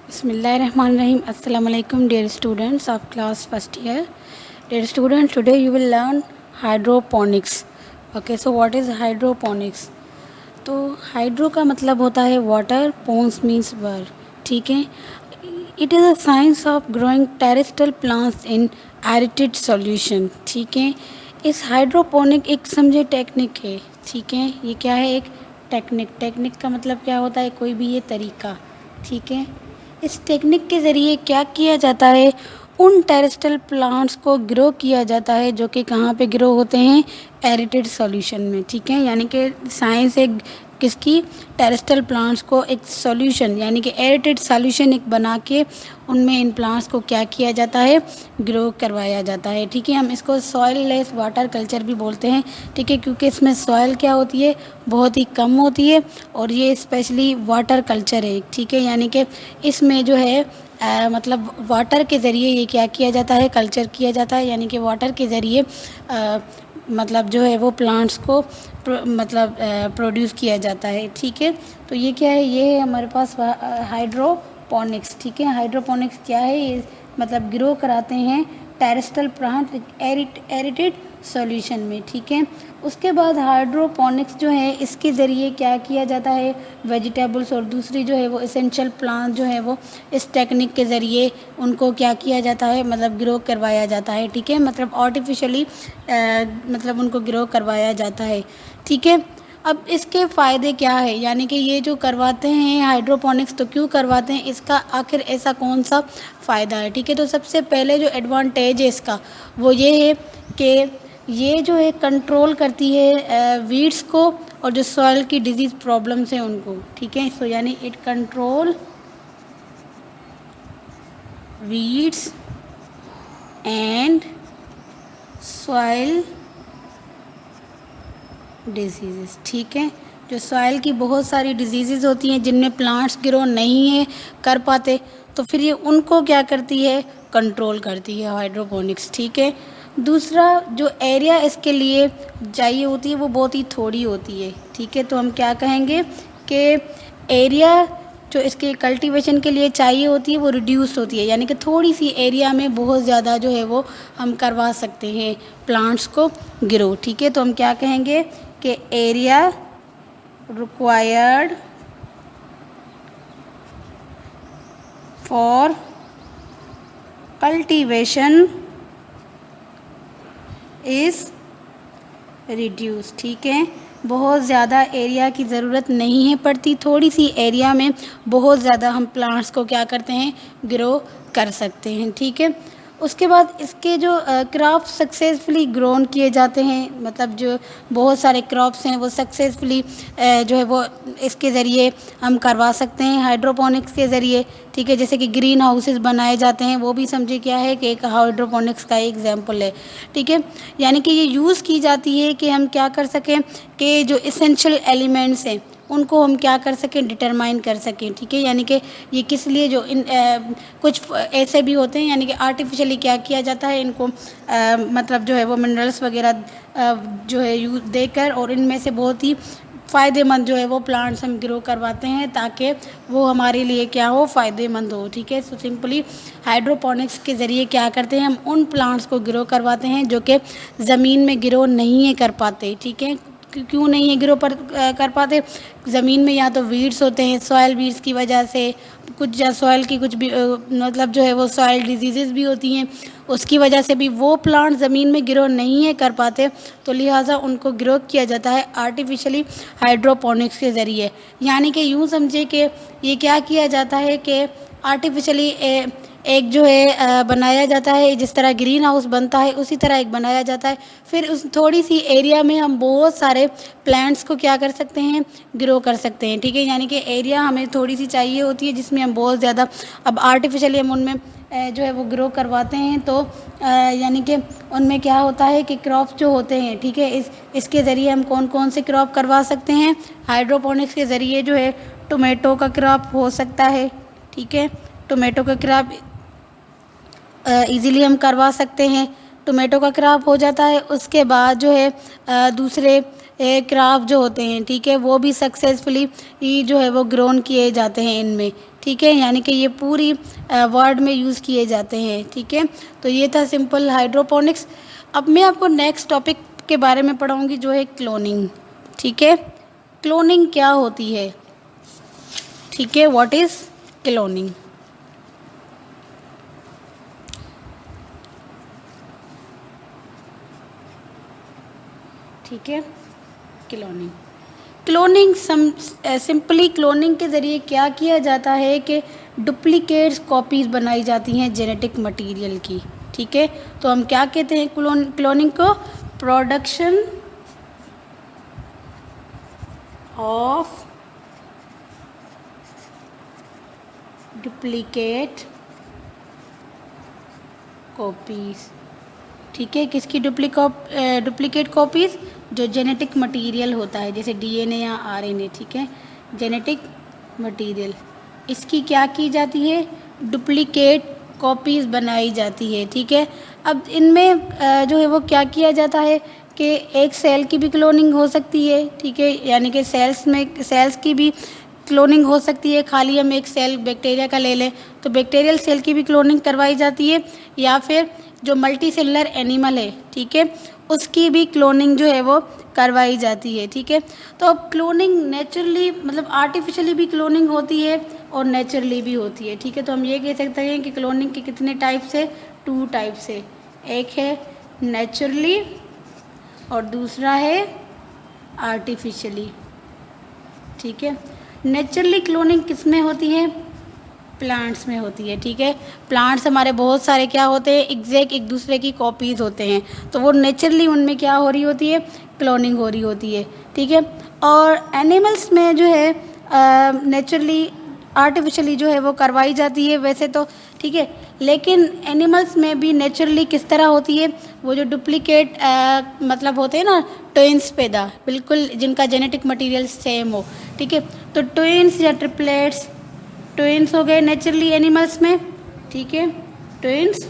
Bismillahirrahmanirrahim. Assalamu alaikum, dear students of class first year. Dear students, today you will learn hydroponics. Okay, so what is hydroponics? तो hydro का मतलब होता है water, पोन्स means water. ठीक है. It is a science of growing terrestrial plants in aerated solution. ठीक है. इस हाइड्रोपोनिक एक समझे टेक्निक है. ठीक है. ये क्या है? एक टेक्निक का मतलब क्या होता है? कोई भी ये तरीका. ठीक है. इस टेक्निक के ज़रिए क्या किया जाता है? उन टेरेस्ट्रियल प्लांट्स को ग्रो किया जाता है जो कि कहाँ पे ग्रो होते हैं? एरिटेड सॉल्यूशन में. ठीक है. यानी कि साइंस एक किसकी? टेरेस्ट्रियल प्लांट्स को एक सॉल्यूशन यानी कि एरिटेड सॉल्यूशन एक बना के उनमें इन प्लांट्स को क्या किया जाता है? ग्रो करवाया जाता है. ठीक है. हम इसको सॉइल लेस वाटर कल्चर भी बोलते हैं. ठीक है. क्योंकि इसमें सॉइल क्या होती है? बहुत ही कम होती है और ये स्पेशली वाटर कल्चर है. ठीक है. यानी कि इसमें जो है मतलब वाटर के ज़रिए ये क्या किया जाता है? कल्चर किया जाता है. यानी कि वाटर के ज़रिए मतलब जो है वो प्लांट्स को प्रोड्यूस किया जाता है. ठीक है. तो ये क्या है? ये है हमारे पास हाइड्रोपोनिक्स. ठीक है. हाइड्रोपोनिक्स क्या है? ये मतलब ग्रो कराते हैं टेरेस्ट्रियल प्लांट एरिटेड सॉल्यूशन में. ठीक है. उसके बाद हाइड्रोपोनिक्स जो है इसके ज़रिए क्या किया जाता है? वेजिटेबल्स और दूसरी जो है वो एसेंशियल प्लांट जो है वो इस टेक्निक के ज़रिए उनको क्या किया जाता है? मतलब ग्रो करवाया जाता है. ठीक है. मतलब आर्टिफिशियली मतलब उनको ग्रो करवाया जाता है. ठीक है. अब इसके फ़ायदे क्या है? यानी कि ये जो करवाते हैं हाइड्रोपोनिक्स तो क्यों करवाते हैं? इसका आखिर ऐसा कौन सा फ़ायदा है? ठीक है. तो सबसे पहले जो एडवांटेज है इसका वो ये है कि ये जो है कंट्रोल करती है वीड्स को और जो सॉइल की डिजीज़ प्रॉब्लम्स हैं उनको. ठीक है. सो यानी it control weeds and soil disease. ठीक है. जो सॉइल की बहुत सारी डिजीज़ होती हैं जिनमें प्लांट्स ग्रो नहीं है कर पाते तो फिर ये उनको क्या करती है? कंट्रोल करती है हाइड्रोपोनिक्स. ठीक है. दूसरा जो एरिया इसके लिए चाहिए होती है वो बहुत ही थोड़ी होती है. ठीक है. तो हम क्या कहेंगे कि एरिया जो इसके कल्टीवेशन के लिए चाहिए होती है वो रिड्यूस होती है. यानी कि थोड़ी सी एरिया में बहुत ज़्यादा जो है वो हम करवा सकते हैं प्लांट्स को ग्रो. ठीक है. तो हम क्या कहेंगे कि area required for cultivation is reduce. ठीक है. बहुत ज़्यादा एरिया की ज़रूरत नहीं है पड़ती. थोड़ी सी एरिया में बहुत ज़्यादा हम प्लांट्स को क्या करते हैं? ग्रो कर सकते हैं. ठीक है. उसके बाद इसके जो क्रॉप सक्सेसफुली ग्रोन किए जाते हैं मतलब जो बहुत सारे क्रॉप्स हैं वो सक्सेसफुली जो है वो इसके ज़रिए हम करवा सकते हैं हाइड्रोपोनिक्स के ज़रिए. ठीक है. जैसे कि ग्रीन हाउसेस बनाए जाते हैं वो भी समझे क्या है कि एक हाइड्रोपोनिक्स का एग्जाम्पल है. ठीक है. यानी कि ये यूज़ की जाती है कि हम क्या कर सकें कि जो इसेंशियल एलिमेंट्स हैं उनको हम क्या कर सकें? डिटरमाइन कर सकें. ठीक है. यानी कि ये किस लिए जो कुछ ऐसे भी होते हैं यानी कि आर्टिफिशियली क्या किया जाता है इनको मतलब जो है वो मिनरल्स वगैरह जो है यूज देकर और इनमें से बहुत ही फ़ायदेमंद जो है वो प्लांट्स हम ग्रो करवाते हैं ताकि वो हमारे लिए क्या हो? फ़ायदेमंद हो. ठीक है. सो सिंपली हाइड्रोपोनिक्स के ज़रिए क्या करते हैं? हम उन प्लांट्स को ग्रो करवाते हैं जो कि ज़मीन में ग्रो नहीं है कर पाते. ठीक है. क्यों नहीं है ग्रो कर पाते? ज़मीन में या तो वीड्स होते हैं सॉइल वीड्स की वजह से कुछ या सॉइल की कुछ भी मतलब जो है वो सॉइल डिजीज़ भी होती हैं उसकी वजह से भी वो प्लांट ज़मीन में ग्रो नहीं है कर पाते. तो लिहाजा उनको ग्रो किया जाता है आर्टिफिशियली हाइड्रोपोनिक्स के ज़रिए. यानी कि यूँ समझे कि ये क्या किया जाता है कि आर्टिफिशियली एक जो है बनाया जाता है जिस तरह ग्रीन हाउस बनता है उसी तरह एक बनाया जाता है. फिर उस थोड़ी सी एरिया में हम बहुत सारे प्लांट्स को क्या कर सकते हैं? ग्रो कर सकते हैं. ठीक है. यानी कि एरिया हमें थोड़ी सी चाहिए होती है जिसमें हम बहुत ज़्यादा अब आर्टिफिशियली हम उनमें जो है वो ग्रो करवाते हैं तो यानी कि उनमें क्या होता है कि क्रॉप जो होते हैं. ठीक है. इसके ज़रिए हम कौन कौन से क्रॉप करवा सकते हैं? हाइड्रोपोनिक्स के ज़रिए जो है टोमेटो का क्रॉप हो सकता है. ठीक है. टोमेटो का क्रॉप इजीली हम करवा सकते हैं. टोमेटो का क्रॉप हो जाता है. उसके बाद जो है दूसरे क्रॉप जो होते हैं. ठीक है. वो भी सक्सेसफुली जो है वो ग्रोन किए जाते हैं इनमें. ठीक है, यानी कि ये पूरी वर्ड में यूज़ किए जाते हैं। ठीक है, तो ये था सिंपल हाइड्रोपोनिक्स। अब मैं आपको नेक्स्ट टॉपिक के बारे में पढ़ाऊँगी जो है क्लोनिंग। ठीक है, क्लोनिंग क्या होती है? ठीक है, व्हाट इज़ क्लोनिंग? ठीक है, क्लोनिंग क्लोनिंग सिंपली क्लोनिंग के ज़रिए क्या किया जाता है कि डुप्लीकेट्स कॉपीज़ बनाई जाती हैं जेनेटिक मटेरियल की। ठीक है, तो हम क्या कहते हैं क्लोनिंग को? Production of duplicate copies. ठीक है, किसकी डुप्लीकेट कॉपीज़? जो जेनेटिक मटेरियल होता है, जैसे डीएनए या आरएनए। ठीक है, जेनेटिक मटेरियल, इसकी क्या की जाती है? डुप्लीकेट कॉपीज़ बनाई जाती है। ठीक है, अब इनमें जो है वो क्या किया जाता है कि एक सेल की भी क्लोनिंग हो सकती है। ठीक है, यानी कि सेल्स की भी क्लोनिंग हो सकती है। खाली हम एक सेल बैक्टीरिया का ले लें तो बैक्टीरियल सेल की भी क्लोनिंग करवाई जाती है, या फिर जो मल्टी सेलुलर एनिमल है, ठीक है, उसकी भी क्लोनिंग जो है वो करवाई जाती है। ठीक है, तो अब क्लोनिंग नेचुरली मतलब आर्टिफिशियली भी क्लोनिंग होती है और नेचुरली भी होती है। ठीक है, तो हम ये कह सकते हैं कि क्लोनिंग के कितने टाइप्स है? 2 टाइप्स है। एक है नेचुरली और दूसरा है आर्टिफिशियली। ठीक है, नेचुरली क्लोनिंग किस में होती है? प्लांट्स में होती है। ठीक है, प्लांट्स हमारे बहुत सारे क्या होते हैं? एग्जैक्ट एक दूसरे की कॉपीज़ होते हैं, तो वो नेचुरली उनमें क्या हो रही होती है? क्लोनिंग हो रही होती है। ठीक है, और एनिमल्स में जो है नेचुरली आर्टिफिशियली जो है वो करवाई जाती है वैसे तो। ठीक है, लेकिन एनिमल्स में भी नेचुरली किस तरह होती है? वो जो डुप्लीकेट मतलब होते हैं ना, ट्विंस पैदा, बिल्कुल जिनका जेनेटिक मटेरियल सेम हो। ठीक है, तो ट्विंस या ट्रिपलेट्स, ट्विंस हो गए नेचुरली एनिमल्स में। ठीक है, ट्विंस।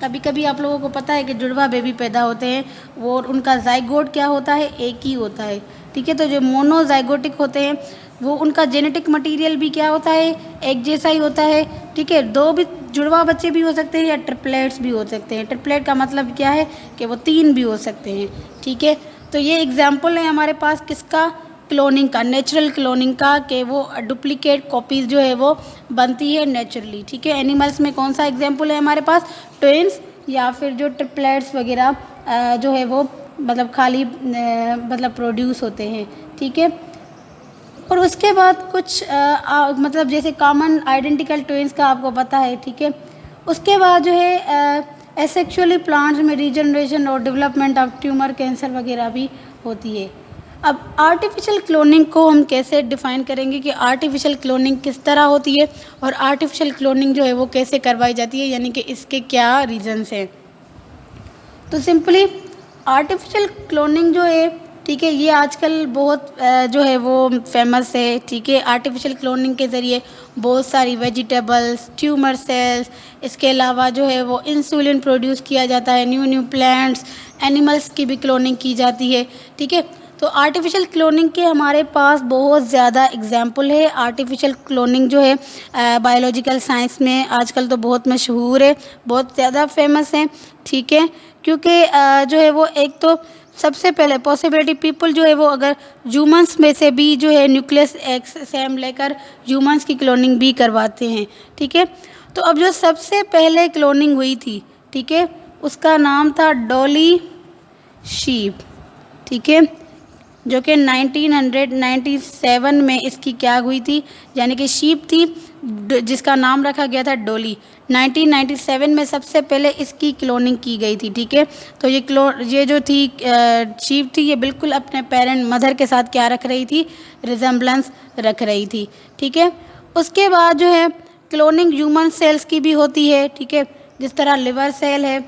कभी कभी आप लोगों को पता है कि जुड़वा बेबी पैदा होते हैं, वो उनका जाइगोट क्या होता है? एक ही होता है। ठीक है, तो जो मोनोजाइगोटिक होते हैं वो उनका जेनेटिक मटेरियल भी क्या होता है? एक जैसा ही होता है। ठीक है, 2 भी जुड़वा बच्चे भी हो सकते हैं या ट्रिपलेट्स भी हो सकते हैं। ट्रिपलेट का मतलब क्या है कि वो 3 भी हो सकते हैं। ठीक है, तो ये एग्जाम्पल है हमारे पास किसका? क्लोनिंग का, नेचुरल क्लोनिंग का, कि वो डुप्लीकेट कॉपीज़ जो है वो बनती है नेचुरली। ठीक है, एनिमल्स में कौन सा एग्जाम्पल है हमारे पास? ट्विंस या फिर जो ट्रिपलेट्स वगैरह जो है वो मतलब खाली मतलब प्रोड्यूस होते हैं। ठीक है, और उसके बाद कुछ मतलब जैसे कॉमन आइडेंटिकल ट्विंस का आपको पता है। ठीक है, उसके बाद जो है एसेक्सुअली प्लांट्स में रीजनरेशन और डेवलपमेंट ऑफ ट्यूमर, कैंसर वगैरह भी होती है। अब आर्टिफिशियल क्लोनिंग को हम कैसे डिफ़ाइन करेंगे कि आर्टिफिशियल क्लोनिंग किस तरह होती है और आर्टिफिशियल क्लोनिंग जो है वो कैसे करवाई जाती है, यानी कि इसके क्या रीज़न्स हैं। तो सिंपली आर्टिफिशियल क्लोनिंग जो है, ठीक है, ये आजकल बहुत जो है वो फेमस है। ठीक है, आर्टिफिशियल क्लोनिंग के ज़रिए बहुत सारी वेजिटेबल्स, ट्यूमर सेल्स, इसके अलावा जो है वो इंसुलिन प्रोड्यूस किया जाता है, न्यू प्लांट्स, एनिमल्स की भी क्लोनिंग की जाती है। ठीक है, तो आर्टिफिशियल क्लोनिंग के हमारे पास बहुत ज़्यादा एग्जाम्पल है। आर्टिफिशियल क्लोनिंग जो है बायोलॉजिकल साइंस में आजकल तो बहुत मशहूर है, बहुत ज़्यादा फेमस है। ठीक है, क्योंकि जो है वो एक तो सबसे पहले पॉसिबिलिटी पीपल जो है वो अगर ह्यूमंस में से भी जो है न्यूक्लियस एक्स सेम लेकर ह्यूमंस की क्लोनिंग भी करवाते हैं। ठीक है, तो अब जो सबसे पहले क्लोनिंग हुई थी, ठीक है, उसका नाम था डॉली शीप। ठीक है, जो कि 1997 में इसकी क्या हुई थी, यानी कि शीप थी जिसका नाम रखा गया था डॉली। 1997 में सबसे पहले इसकी क्लोनिंग की गई थी। ठीक है, तो ये जो थी शीप थी, ये बिल्कुल अपने पेरेंट मदर के साथ क्या रख रही थी? रिजेम्बलेंस रख रही थी। ठीक है, उसके बाद जो है क्लोनिंग ह्यूमन सेल्स की भी होती है। ठीक है, जिस तरह लिवर सेल है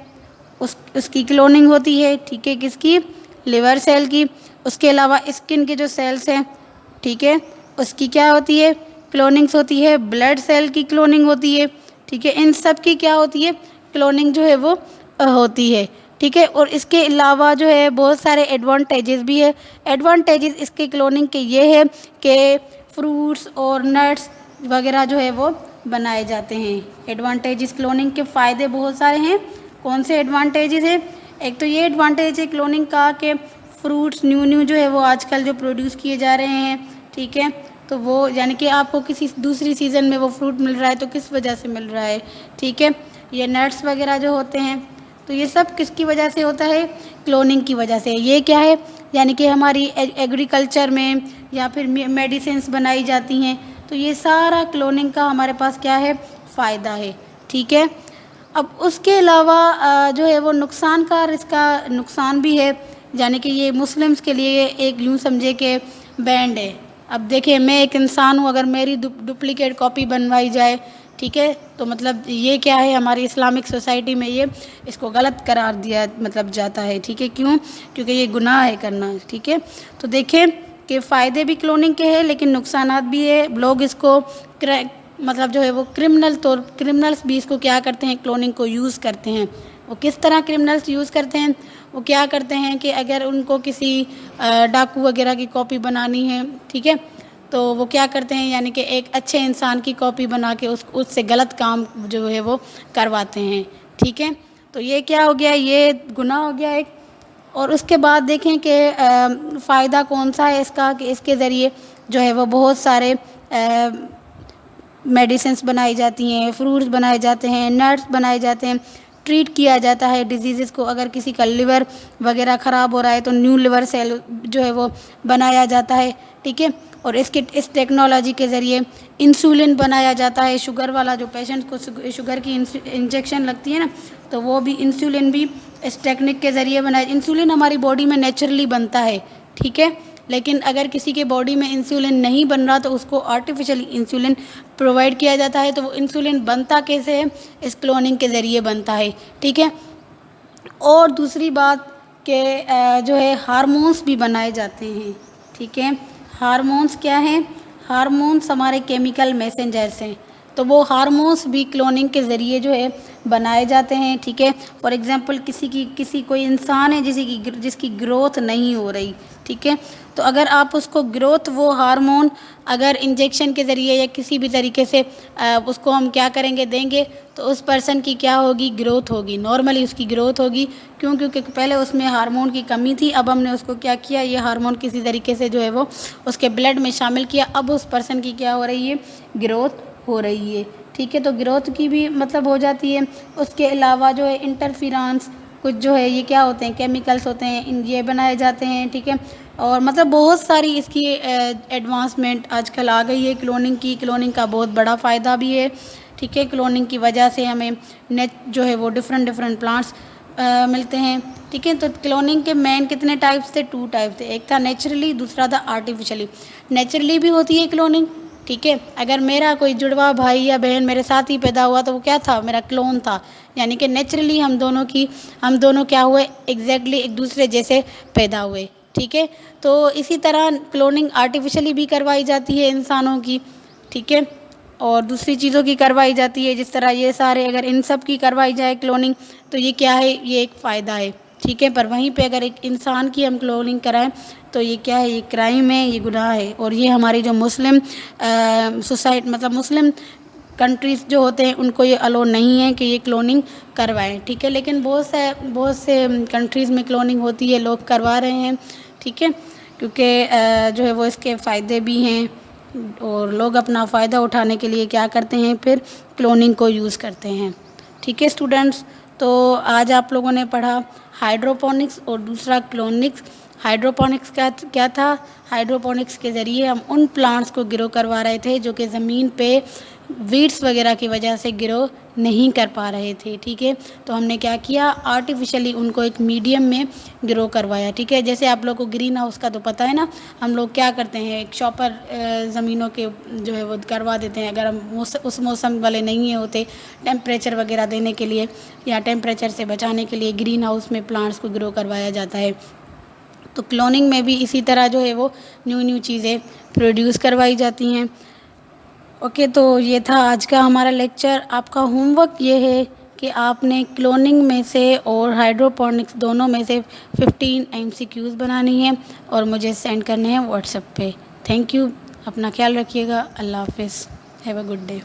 उसकी क्लोनिंग होती है। ठीक है, किसकी? लिवर सेल की। उसके अलावा स्किन के जो सेल्स हैं, ठीक है, उसकी क्या होती है? क्लोनिंग्स होती है। ब्लड सेल की क्लोनिंग होती है। ठीक है, इन सब की क्या होती है? क्लोनिंग जो है वो होती है। ठीक है, और इसके अलावा जो है बहुत सारे एडवांटेजेस भी है। एडवांटेजेस इसके क्लोनिंग के ये है कि फ्रूट्स और नट्स वगैरह जो है वो बनाए जाते हैं। एडवांटेजेस क्लोनिंग के फ़ायदे बहुत सारे हैं। कौन से एडवांटेजेस है? एक तो ये एडवांटेज है क्लोनिंग का कि फ्रूट्स न्यू जो है वो आजकल जो प्रोड्यूस किए जा रहे हैं, ठीक है, तो वो यानी कि आपको किसी दूसरी सीज़न में वो फ्रूट मिल रहा है तो किस वजह से मिल रहा है, ठीक है। ये नट्स वगैरह जो होते हैं तो ये सब किसकी वजह से होता है? क्लोनिंग की वजह से। ये क्या है? यानी कि हमारी एग्रीकल्चर में या फिर मेडिसिन्स बनाई जाती हैं, तो ये सारा क्लोनिंग का हमारे पास क्या है? फ़ायदा है, ठीक है। अब उसके अलावा जो है वो इसका नुकसान भी है, यानी कि ये मुस्लिम्स के लिए एक यूँ समझे कि बैंड है। अब देखिए, मैं एक इंसान हूँ, अगर मेरी डुप्लीकेट कॉपी बनवाई जाए, ठीक है, तो मतलब ये क्या है, हमारी इस्लामिक सोसाइटी में ये इसको गलत करार दिया मतलब जाता है, ठीक है। क्यों? क्योंकि ये गुनाह है करना, ठीक है। तो देखें कि फ़ायदे भी क्लोनिंग के हैं लेकिन नुकसानात भी है। लोग इसको मतलब जो है वो क्रिमिनल्स भी इसको क्या करते हैं? क्लोनिंग को यूज़ करते हैं। वो किस तरह क्रिमिनल्स यूज़ करते हैं? वो क्या करते हैं कि अगर उनको किसी डाकू वगैरह की कॉपी बनानी है, ठीक है, तो वो क्या करते हैं, यानी कि एक अच्छे इंसान की कॉपी बना के उससे गलत काम जो है वो करवाते हैं, ठीक है। तो ये क्या हो गया? ये गुनाह हो गया एक। और उसके बाद देखें कि फ़ायदा कौन सा है इसका, कि इसके ज़रिए जो है वो बहुत सारे मेडिसिन्स बनाई जाती हैं, फ्रूट्स बनाए जाते हैं, नट्स बनाए जाते हैं, ट्रीट किया जाता है डिजीज़ को। अगर किसी का लिवर वगैरह ख़राब हो रहा है तो न्यू लिवर सेल जो है वो बनाया जाता है, ठीक है। और इस टेक्नोलॉजी के ज़रिए इंसुलिन बनाया जाता है। शुगर वाला जो पेशेंट को शुगर की इंजेक्शन लगती है ना, तो वो भी इंसुलिन भी इस टेक्निक के ज़रिए बनाया। इंसुलिन हमारी बॉडी में नेचुरली बनता है, ठीक है, लेकिन अगर किसी के बॉडी में इंसुलिन नहीं बन रहा तो उसको आर्टिफिशियली इंसुलिन प्रोवाइड किया जाता है। तो वो इंसुलिन बनता कैसे है? इस क्लोनिंग के ज़रिए बनता है, ठीक है। और दूसरी बात कि जो है हार्मोन्स भी बनाए जाते हैं, ठीक है। हार्मोन्स क्या हैं? हार्मोन्स हमारे केमिकल मैसेंजर्स हैं, तो वो हार्मोन्स भी क्लोनिंग के ज़रिए जो है बनाए जाते हैं, ठीक है। फॉर एग्जांपल कोई इंसान है जिसकी ग्रोथ नहीं हो रही, ठीक है, तो अगर आप उसको ग्रोथ वो हार्मोन अगर इंजेक्शन के ज़रिए या किसी भी तरीके से उसको हम क्या करेंगे, देंगे, तो उस पर्सन की क्या होगी? ग्रोथ होगी, नॉर्मली उसकी ग्रोथ होगी। क्यों? क्योंकि पहले उसमें हार्मोन की कमी थी, अब हमने उसको क्या किया, ये हार्मोन किसी तरीके से जो है वो उसके ब्लड में शामिल किया, अब उस पर्सन की क्या हो रही है? ग्रोथ हो रही है, ठीक है। तो ग्रोथ की भी मतलब हो जाती है। उसके अलावा जो है इंटरफेरेंस कुछ जो है ये क्या होते हैं? केमिकल्स होते हैं, ये बनाए जाते हैं, ठीक है। और मतलब बहुत सारी इसकी एडवांसमेंट आजकल आ गई है क्लोनिंग का बहुत बड़ा फ़ायदा भी है, ठीक है। क्लोनिंग की वजह से हमें जो है वो डिफरेंट प्लांट्स मिलते हैं, ठीक है। तो क्लोनिंग के मेन कितने टाइप्स थे? 2 टाइप थे, एक था नेचुरली, दूसरा था आर्टिफिशियली। नेचुरली भी होती है क्लोनिंग, ठीक है। अगर मेरा कोई जुड़वा भाई या बहन मेरे साथ ही पैदा हुआ तो वो क्या था? मेरा क्लोन था, यानी कि नेचुरली हम दोनों क्या हुए? एग्जैक्टली एक दूसरे जैसे पैदा हुए, ठीक है। तो इसी तरह क्लोनिंग आर्टिफिशियली भी करवाई जाती है इंसानों की, ठीक है, और दूसरी चीज़ों की करवाई जाती है। जिस तरह ये सारे अगर इन सब की करवाई जाए क्लोनिंग तो ये क्या है? ये एक फ़ायदा है, ठीक है। पर वहीं पे अगर एक इंसान की हम क्लोनिंग कराएं तो ये क्या है? ये क्राइम है, ये गुनाह है। और ये हमारी जो मुस्लिम सोसाइटी मतलब मुस्लिम कंट्रीज़ जो होते हैं उनको ये अलो नहीं है कि ये क्लोनिंग करवाएं, ठीक है। लेकिन बहुत से कंट्रीज़ में क्लोनिंग होती है, लोग करवा रहे हैं, ठीक है, क्योंकि जो है वो इसके फ़ायदे भी हैं और लोग अपना फ़ायदा उठाने के लिए क्या करते हैं? फिर क्लोनिंग को यूज़ करते हैं, ठीक है स्टूडेंट्स। तो आज आप लोगों ने पढ़ा हाइड्रोपोनिक्स और दूसरा क्लोनिक्स। हाइड्रोपोनिक्स क्या था? हाइड्रोपोनिक्स के ज़रिए हम उन प्लांट्स को ग्रो करवा रहे थे जो कि ज़मीन पे वीड्स वगैरह की वजह से ग्रो नहीं कर पा रहे थे, ठीक है। तो हमने क्या किया? आर्टिफिशियली उनको एक मीडियम में ग्रो करवाया, ठीक है। जैसे आप लोग को ग्रीन हाउस का तो पता है ना, हम लोग क्या करते हैं? एक शॉपर ज़मीनों के जो है वो करवा देते हैं, अगर हम उस मौसम वाले नहीं होते टेम्परेचर वगैरह देने के लिए या टेम्परेचर से बचाने के लिए ग्रीन हाउस में प्लांट्स को ग्रो करवाया जाता है। तो क्लोनिंग में भी इसी तरह जो है वो न्यू चीज़ें प्रोड्यूस करवाई जाती हैं। ओके, तो ये था आज का हमारा लेक्चर। आपका होमवर्क ये है कि आपने क्लोनिंग में से और हाइड्रोपोनिक्स दोनों में से 15 MCQs बनानी है और मुझे सेंड करने हैं व्हाट्सएप पे। थैंक यू, अपना ख्याल रखिएगा। अल्लाह हाफ़िज़। Have a good day.